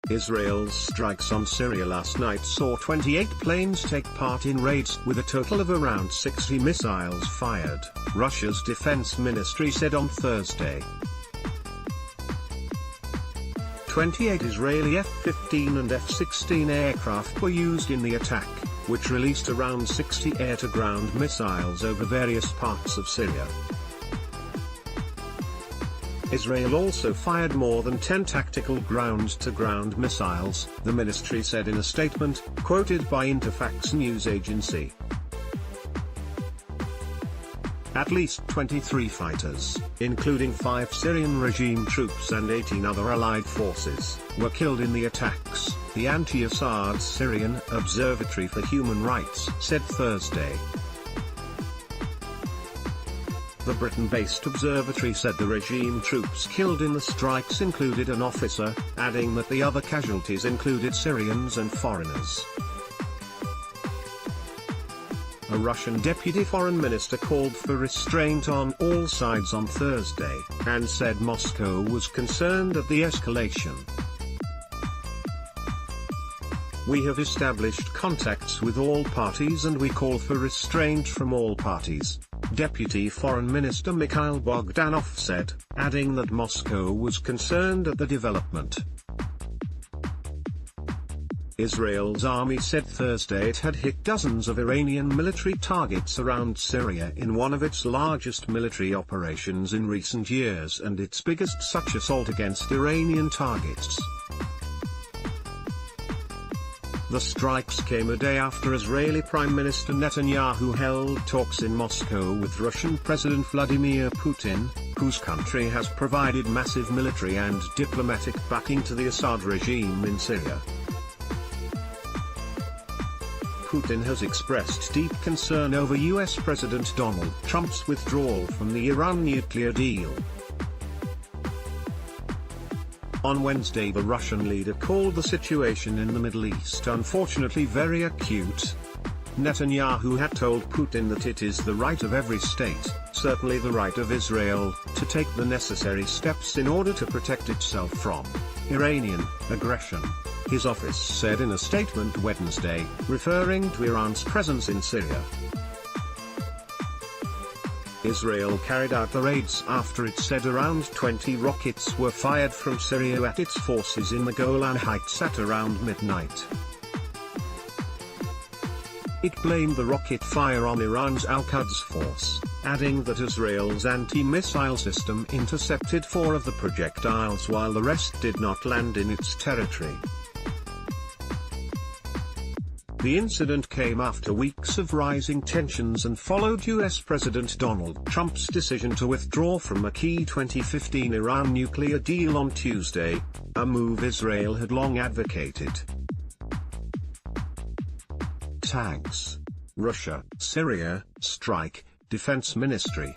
Israel's strikes on Syria last night saw 28 planes take part in raids with a total of around 60 missiles fired, Russia's defense ministry said on Thursday. 28 Israeli F-15 and F-16 aircraft were used in the attack, which released around 60 air-to-ground missiles over various parts of Syria. Israel also fired more than 10 tactical ground-to-ground missiles, the ministry said in a statement, quoted by Interfax news agency. At least 23 fighters, including 5 Syrian regime troops and 18 other allied forces, were killed in the attacks, the anti-Assad Syrian Observatory for Human Rights said Thursday. The Britain-based observatory said the regime troops killed in the strikes included an officer, adding that the other casualties included Syrians and foreigners. A Russian deputy foreign minister called for restraint on all sides on Thursday, and said Moscow was concerned at the escalation. "We have established contacts with all parties and we call for restraint from all parties," Deputy Foreign Minister Mikhail Bogdanov said, adding that Moscow was concerned at the development. Israel's army said Thursday it had hit dozens of Iranian military targets around Syria in one of its largest military operations in recent years and its biggest such assault against Iranian targets. The strikes came a day after Israeli Prime Minister Netanyahu held talks in Moscow with Russian President Vladimir Putin, whose country has provided massive military and diplomatic backing to the Assad regime in Syria. Putin has expressed deep concern over US President Donald Trump's withdrawal from the Iran nuclear deal. On Wednesday, the Russian leader called the situation in the Middle East unfortunately very acute. Netanyahu had told Putin that it is the right of every state, certainly the right of Israel, to take the necessary steps in order to protect itself from Iranian aggression, his office said in a statement Wednesday, referring to Iran's presence in Syria. Israel carried out the raids after it said around 20 rockets were fired from Syria at its forces in the Golan Heights at around midnight. It blamed the rocket fire on Iran's Al-Quds force, adding that Israel's anti-missile system intercepted 4 of the projectiles while the rest did not land in its territory. The incident came after weeks of rising tensions and followed US President Donald Trump's decision to withdraw from a key 2015 Iran nuclear deal on Tuesday, a move Israel had long advocated. Tags. Russia, Syria, strike, Defense Ministry.